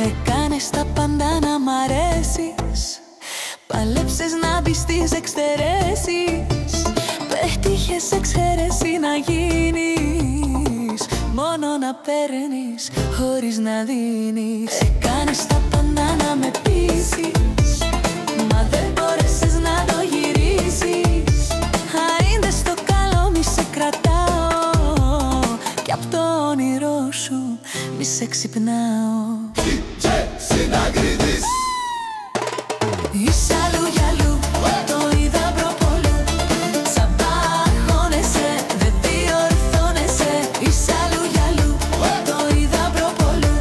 Έκανες τα πάντα να μ' αρέσεις, παλέψες να μπεις στις εξαιρέσεις, πέτυχες εξαίρεση να γίνεις, μόνο να παίρνεις χωρίς να δίνεις. Έκανες τα πάντα να με πείσεις, μα δεν μπόρεσες να το γυρίσεις. Άιντε στο καλό μη σε κρατάω, κι απ' το όνειρό σου μη σε ξυπνάω. Είσαι αλλού για αλλού, το είδα προπολού. Σαν παγώνεσαι, δεν διορθώνεσαι. Είσαι αλλού για αλλού, το είδα προπολού.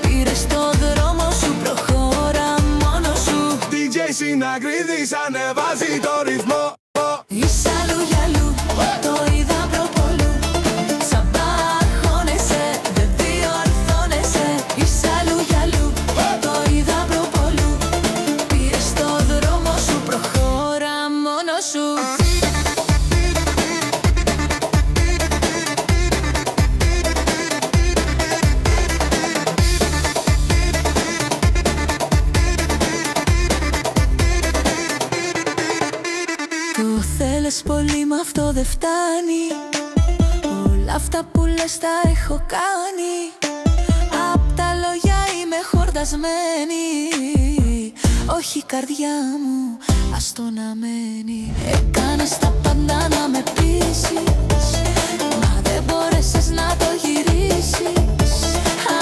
Πήρες το δρόμο σου, προχώρα μόνος σου. DJ Συνακρίδης ανεβάζει το ρυθμό. Είσαι αλλού για αλλού, το είδα προπολού. Σαν παγώνεσαι, δεν διορθώνεσαι. Είσαι αλλού για αλλού, το είδα προπολού. Πήρες το δρόμο σου, προχώρα μόνος σου. Το θέλες πολύ, μα αυτό δεν φτάνει. Όλα αυτά που λες τα έχω κάνει. Απ' τα λόγια είμαι χορτασμένη. Όχι η καρδιά μου, ας το να μένει. Έκανες τα πάντα να με πείσεις, μα δεν μπόρεσες να το γυρίσεις.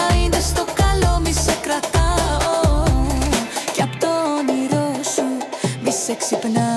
Άιντε στο καλό μη σε κρατάω, κι απ' το όνειρό σου μη σε ξυπνάω.